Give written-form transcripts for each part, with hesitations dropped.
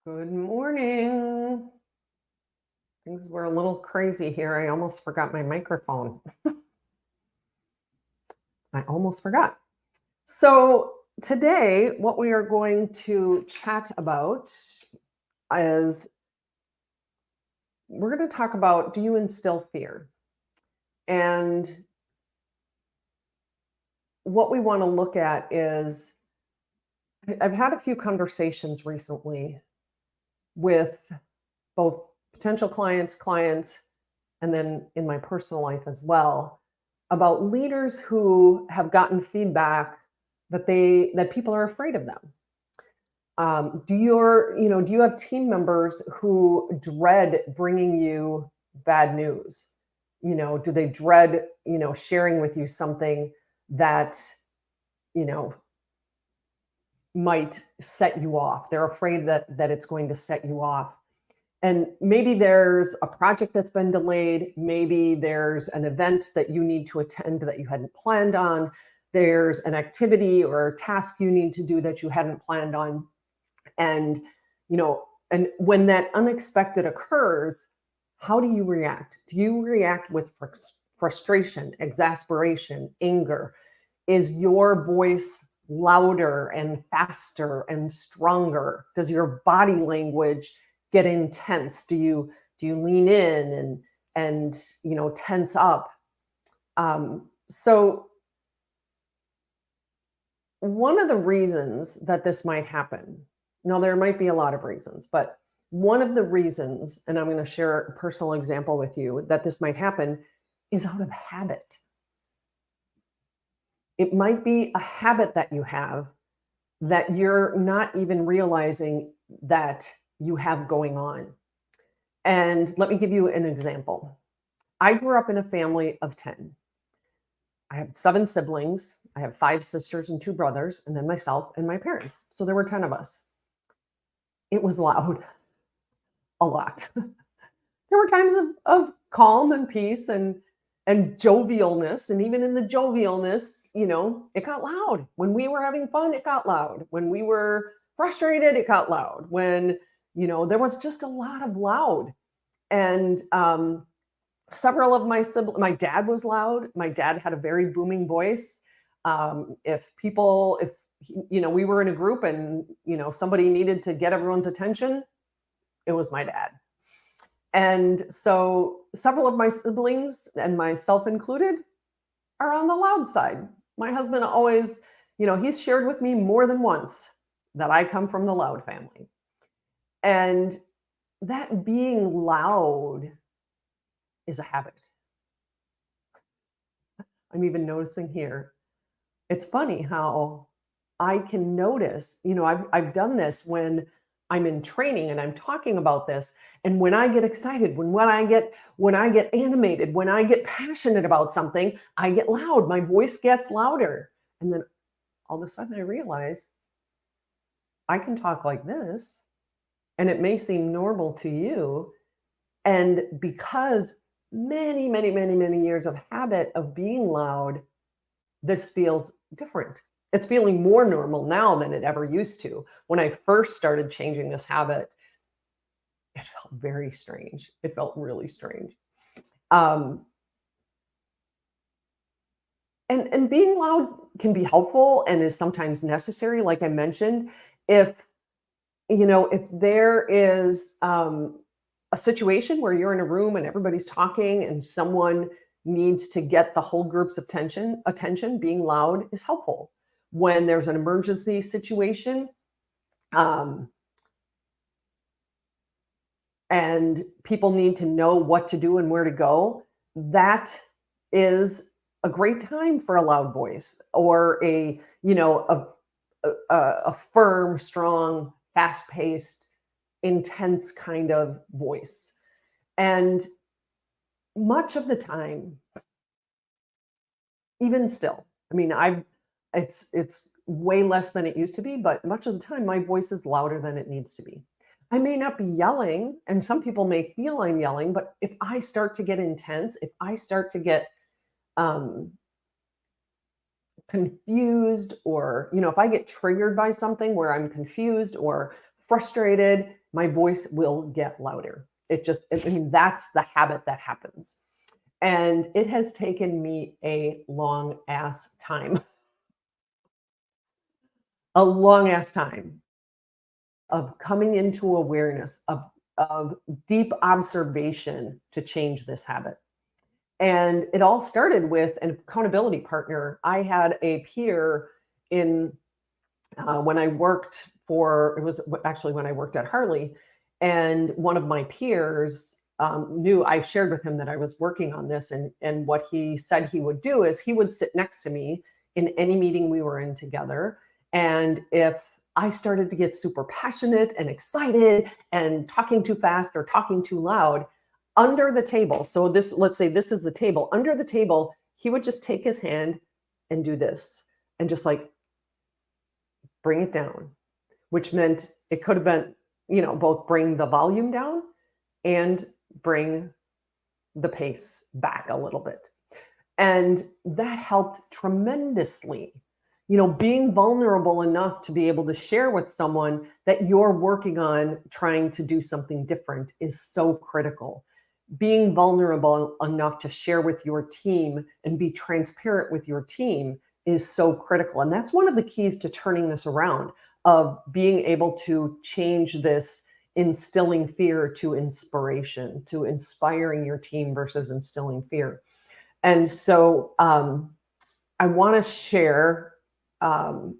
Good morning. Things were a little crazy here. I almost forgot my microphone. I almost forgot. So, today, what we are going to chat about is we're going to talk about, do you instill fear? And what we want to look at is I've had a few conversations recently with both potential clients, and then in my personal life as well, about leaders who have gotten feedback that people are afraid of them. Do you have team members who dread bringing you bad news? Do they dread sharing with you something that you know might set you off? They're afraid that it's going to set you off. And maybe there's a project that's been delayed. Maybe there's an event that you need to attend that you hadn't planned on. There's an activity or a task you need to do that you hadn't planned on. And, and when that unexpected occurs, how do you react? Do you react with frustration, exasperation, anger? Is your voice louder and faster and stronger? Does your body language get intense? Do you lean in and tense up? So one of the reasons that this might happen, now there might be a lot of reasons, but one of the reasons, and I'm going to share a personal example with you that this might happen, is out of habit. It might be a habit that you have that you're not even realizing that you have going on. And let me give you an example. I grew up in a family of 10. I have 7 siblings. I have 5 sisters and 2 brothers, and then myself and my parents. So there were 10 of us. It was loud, a lot. There were times of calm and peace and jovialness. And even in the jovialness, it got loud. When we were having fun, it got loud. When we were frustrated, it got loud. When, there was just a lot of loud. And several of my siblings, my dad was loud. My dad had a very booming voice. If we were in a group and, somebody needed to get everyone's attention, it was my dad. And so several of my siblings, and myself included, are on the loud side. My husband always, he's shared with me more than once that I come from the loud family. And that being loud is a habit. I'm even noticing here. It's funny how I can notice, I've done this when I'm in training and I'm talking about this. And when I get excited, when I get animated, when I get passionate about something, I get loud. My voice gets louder. And then all of a sudden I realize I can talk like this, and it may seem normal to you. And because many, many, many, many years of habit of being loud, this feels different. It's feeling more normal now than it ever used to. When I first started changing this habit, it felt very strange. It felt really strange. And being loud can be helpful and is sometimes necessary, like I mentioned. If there is a situation where you're in a room and everybody's talking and someone needs to get the whole group's attention, being loud is helpful. When there's an emergency situation, and people need to know what to do and where to go, that is a great time for a loud voice, or a firm, strong, fast-paced, intense kind of voice. And much of the time, even still, it's way less than it used to be, but much of the time my voice is louder than it needs to be. I may not be yelling, and some people may feel I'm yelling, but if I start to get intense, if I start to get confused, or if I get triggered by something where I'm confused or frustrated, my voice will get louder. I mean, that's the habit that happens. And it has taken me a long ass time, a long ass time of coming into awareness, of deep observation to change this habit. And it all started with an accountability partner. I had a peer in when I worked for, it was actually when I worked at Harley, and one of my peers knew, I shared with him that I was working on this. And what he said he would do is he would sit next to me in any meeting we were in together. And if I started to get super passionate and excited and talking too fast or talking too loud, under the table, so this, let's say this is the table, under the table, he would just take his hand and do this and just like bring it down, which meant it could have been, both bring the volume down and bring the pace back a little bit. And that helped tremendously. Being vulnerable enough to be able to share with someone that you're working on trying to do something different is so critical. Being vulnerable enough to share with your team and be transparent with your team is so critical. And that's one of the keys to turning this around, of being able to change this instilling fear to inspiration, to inspiring your team versus instilling fear. And so I want to share, got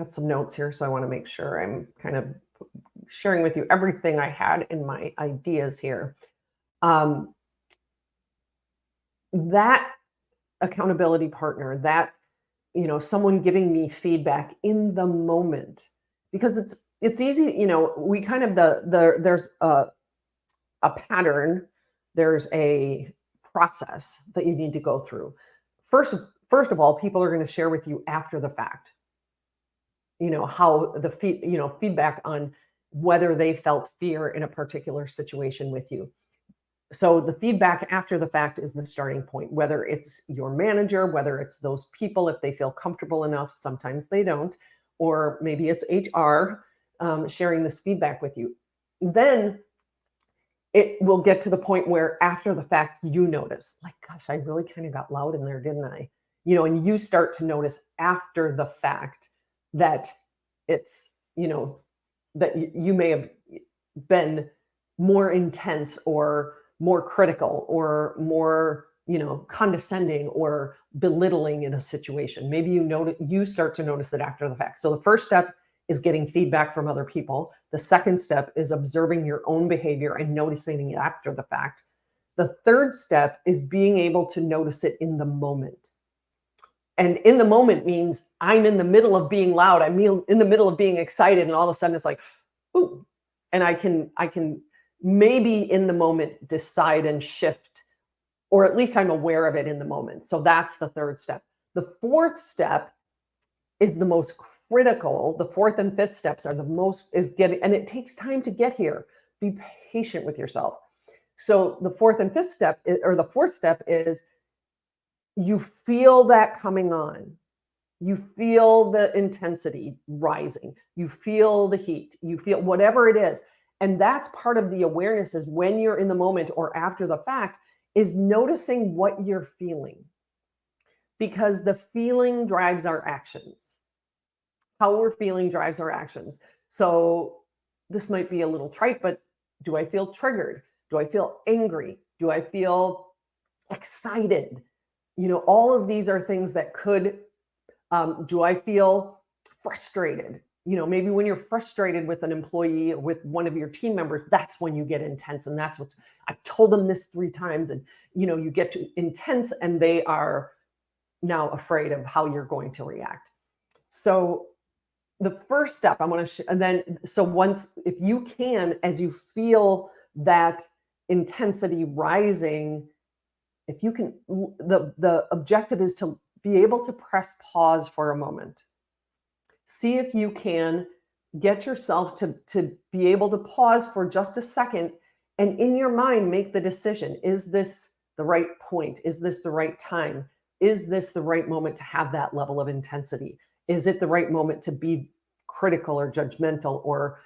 some notes here, so I want to make sure I'm kind of sharing with you everything I had in my ideas here. That accountability partner, that someone giving me feedback in the moment, because it's easy, we kind of there's a pattern, there's a process that you need to go through. First of all, people are going to share with you after the fact, how the feedback on whether they felt fear in a particular situation with you. So the feedback after the fact is the starting point, whether it's your manager, whether it's those people, if they feel comfortable enough, sometimes they don't, or maybe it's HR sharing this feedback with you. Then it will get to the point where after the fact, you notice, like, gosh, I really kind of got loud in there, didn't I? And you start to notice after the fact that it's, that you may have been more intense or more critical or more, condescending or belittling in a situation. Maybe you start to notice it after the fact. So the first step is getting feedback from other people. The second step is observing your own behavior and noticing it after the fact. The third step is being able to notice it in the moment. And in the moment means I'm in the middle of being loud. I'm in the middle of being excited, and all of a sudden it's like, ooh, and I can maybe in the moment decide and shift, or at least I'm aware of it in the moment. So that's the third step. The fourth step is the most critical. The fourth and fifth steps are and it takes time to get here. Be patient with yourself. So the fourth and fifth step, or the fourth step, is you feel that coming on. You feel the intensity rising. You feel the heat. You feel whatever it is. And that's part of the awareness, is when you're in the moment or after the fact, is noticing what you're feeling. Because the feeling drives our actions. How we're feeling drives our actions. So this might be a little trite, but do I feel triggered? Do I feel angry? Do I feel excited? All of these are things that could, do I feel frustrated? Maybe when you're frustrated with an employee or with one of your team members, that's when you get intense. And that's what I've told them this 3 times. And, you get to intense, and they are now afraid of how you're going to react. So the first step I want to, and then, so once, if you can, as you feel that intensity rising, if you can, the objective is to be able to press pause for a moment. See if you can get yourself to be able to pause for just a second, and in your mind, make the decision. Is this the right point? Is this the right time? Is this the right moment to have that level of intensity? Is it the right moment to be critical or judgmental or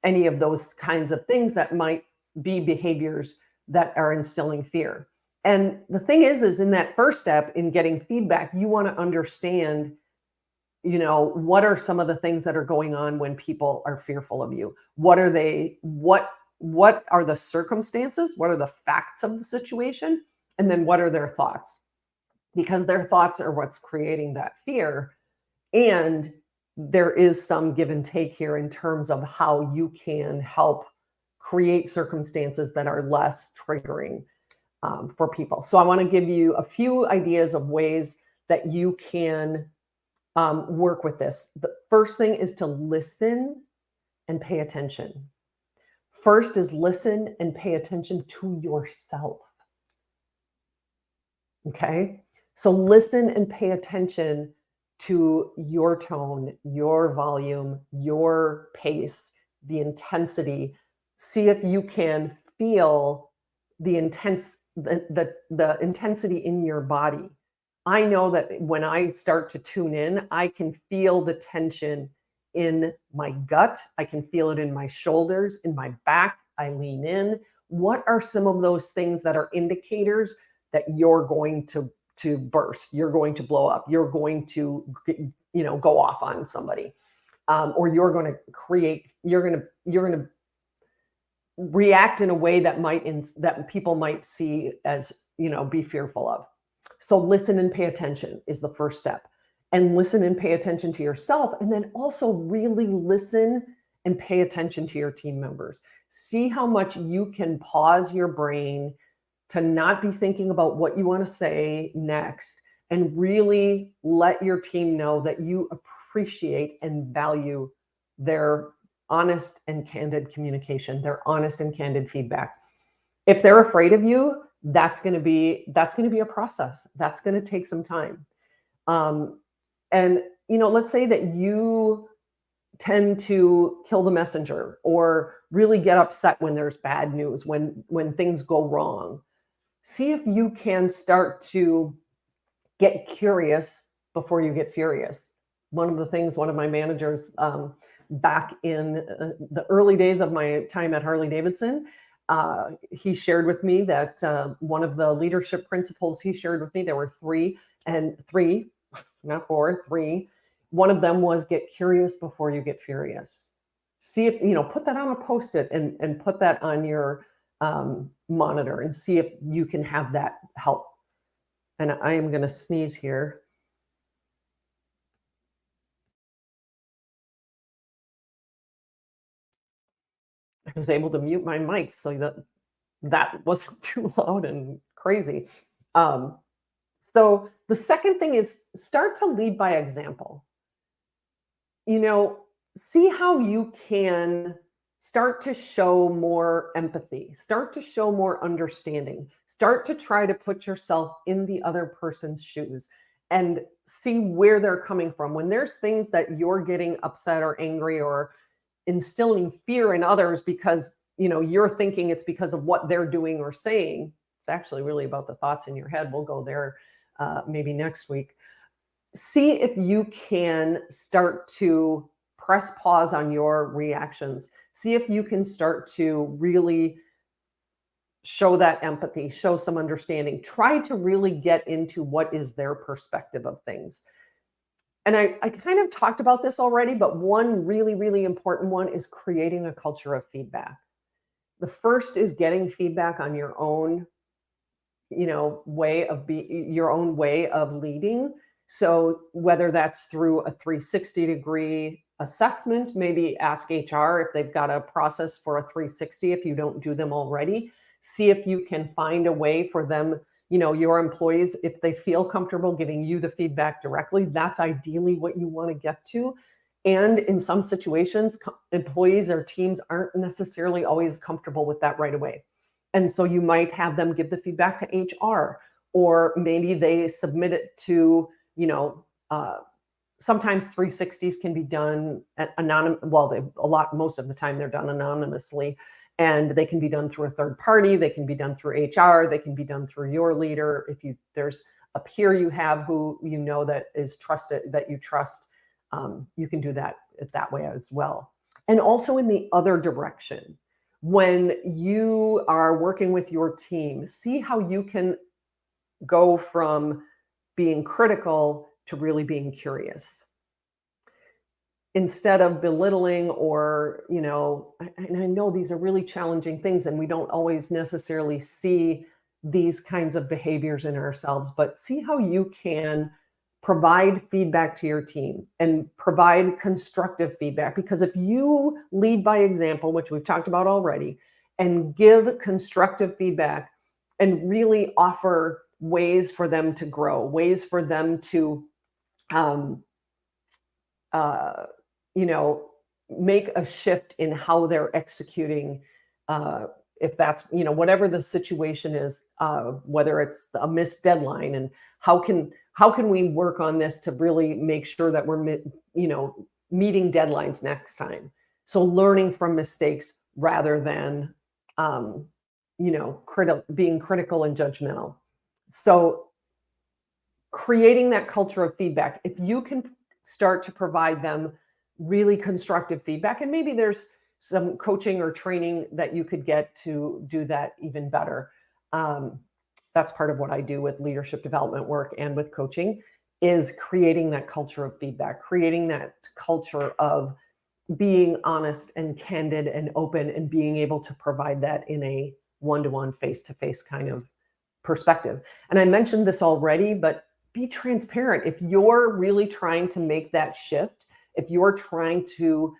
any of those kinds of things that might be behaviors that are instilling fear. And the thing is in that first step in getting feedback, you want to understand, what are some of the things that are going on when people are fearful of you? What are they? What are the circumstances? What are the facts of the situation? And then what are their thoughts? Because their thoughts are what's creating that fear. And there is some give and take here in terms of how you can help create circumstances that are less triggering for people. So I want to give you a few ideas of ways that you can work with this. The first thing is to listen and pay attention. First is listen and pay attention to yourself. Okay? So listen and pay attention to your tone, your volume, your pace, the intensity. See if you can feel the intensity in your body. I know that when I start to tune in, I can feel the tension in my gut. I can feel it in my shoulders, in my back. I lean in. What are some of those things that are indicators that you're going to burst, you're going to blow up, you're going to go off on somebody, or you're going to react in a way that people might see as be fearful of. So listen and pay attention is the first step, and listen and pay attention to yourself, and then also really listen and pay attention to your team members. See how much you can pause your brain to not be thinking about what you want to say next, and really let your team know that you appreciate and value their honest and candid communication, their honest and candid feedback. If they're afraid of you, that's going to be a process. That's going to take some time. And let's say that you tend to kill the messenger or really get upset when there's bad news, when things go wrong. See if you can start to get curious before you get furious. One of my managers back in the early days of my time at Harley Davidson, he shared with me that one of the leadership principles he shared with me, there were three, not four, three. One of them was get curious before you get furious. See if, put that on a Post-it and put that on your monitor and see if you can have that help. And I am going to sneeze here. I was able to mute my mic so that wasn't too loud and crazy. So the second thing is start to lead by example. See how you can start to show more empathy, start to show more understanding, start to try to put yourself in the other person's shoes and see where they're coming from. When there's things that you're getting upset or angry or instilling fear in others because, you're thinking it's because of what they're doing or saying, it's actually really about the thoughts in your head. We'll go there maybe next week. See if you can start to press pause on your reactions. See if you can start to really show that empathy, show some understanding. Try to really get into what is their perspective of things. And I kind of talked about this already, but one really, really important one is creating a culture of feedback. The first is getting feedback on your own, your own way of leading. So whether that's through a 360-degree assessment, maybe ask HR if they've got a process for a 360 if you don't do them already. See if you can find a way for them, your employees, if they feel comfortable giving you the feedback directly, that's ideally what you want to get to. And in some situations, employees or teams aren't necessarily always comfortable with that right away. And so you might have them give the feedback to HR, or maybe they submit it to, sometimes 360s can be done most of the time they're done anonymously, and they can be done through a third party. They can be done through HR. They can be done through your leader. If there's a peer you have who that is trusted, that you trust, you can do that it that way as well. And also in the other direction, when you are working with your team, see how you can go from being critical to really being curious instead of belittling or, and I know these are really challenging things and we don't always necessarily see these kinds of behaviors in ourselves, but see how you can provide feedback to your team and provide constructive feedback. Because if you lead by example, which we've talked about already, and give constructive feedback and really offer ways for them to grow, ways for them to uh, make a shift in how they're executing, if that's, whatever the situation is, whether it's a missed deadline, and how can we work on this to really make sure that we're, meeting deadlines next time. So learning from mistakes rather than, being critical and judgmental. So creating that culture of feedback, if you can start to provide them really constructive feedback, and maybe there's some coaching or training that you could get to do that even better. That's part of what I do with leadership development work and with coaching, is creating that culture of feedback, creating that culture of being honest and candid and open, and being able to provide that in a one-to-one, face-to-face kind of perspective. And I mentioned this already, but be transparent. If you're really trying to make that shift, if you're trying to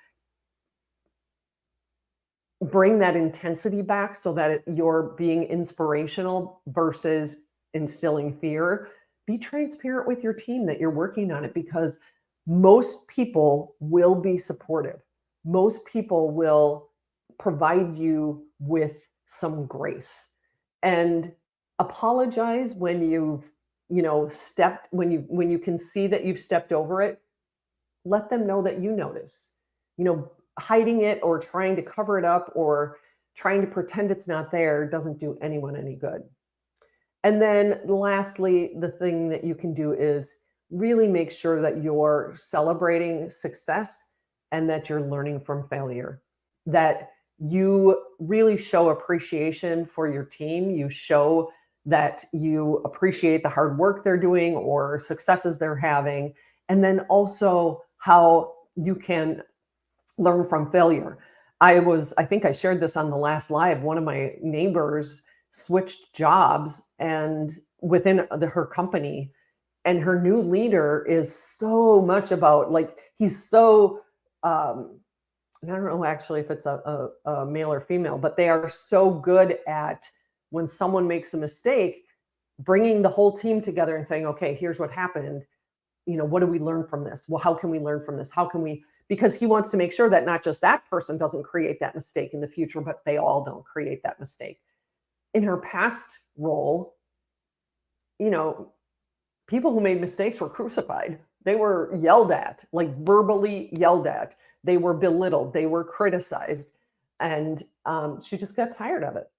bring that intensity back so that you're being inspirational versus instilling fear, be transparent with your team that you're working on it, because most people will be supportive. Most people will provide you with some grace, and apologize when you've when you can see that you've stepped over it. Let them know that you notice. Hiding it or trying to cover it up or trying to pretend it's not there doesn't do anyone any good. And then lastly, the thing that you can do is really make sure that you're celebrating success and that you're learning from failure, that you really show appreciation for your team. You show that you appreciate the hard work they're doing or successes they're having, and then also how you can learn from failure. I think I shared this on the last live. One of my neighbors switched jobs and within her company, and her new leader is so much about, he's so, I don't know actually if it's a male or female, but they are so good at, when someone makes a mistake, bringing the whole team together and saying, okay, here's what happened. What do we learn from this? Well, how can we learn from this? Because he wants to make sure that not just that person doesn't create that mistake in the future, but they all don't create that mistake. In her past role, people who made mistakes were crucified. They were yelled at, verbally yelled at. They were belittled. They were criticized. And she just got tired of it.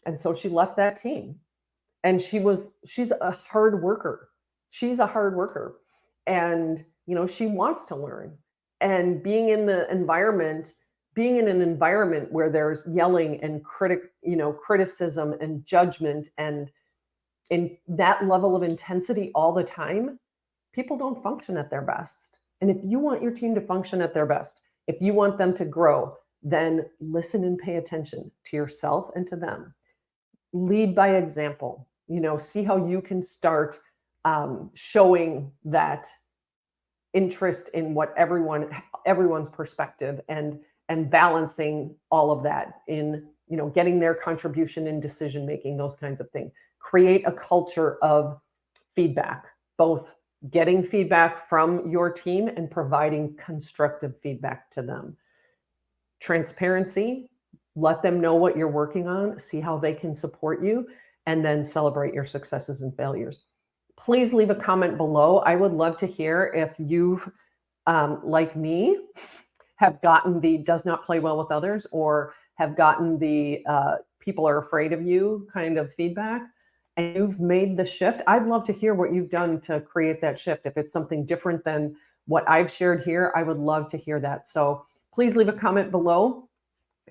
And so she left that team. And she's a hard worker. She's a hard worker. And, she wants to learn. And being in an environment where there's yelling and criticism and judgment, and in that level of intensity all the time, people don't function at their best. And if you want your team to function at their best, if you want them to grow, then listen and pay attention to yourself and to them. Lead by example. See how you can start showing that interest in what everyone's perspective, and balancing all of that in, getting their contribution in decision making, those kinds of things. Create a culture of feedback, both getting feedback from your team and providing constructive feedback to them. Transparency, let them know what you're working on, see how they can support you, and then celebrate your successes and failures. Please leave a comment below. I would love to hear if you've, like me, have gotten the does not play well with others, or have gotten the people are afraid of you kind of feedback, and you've made the shift. I'd love to hear what you've done to create that shift. If it's something different than what I've shared here, I would love to hear that. So please leave a comment below.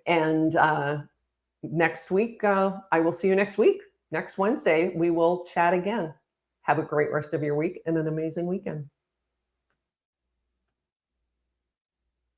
And next week, I will see you next week. Next Wednesday, we will chat again. Have a great rest of your week and an amazing weekend.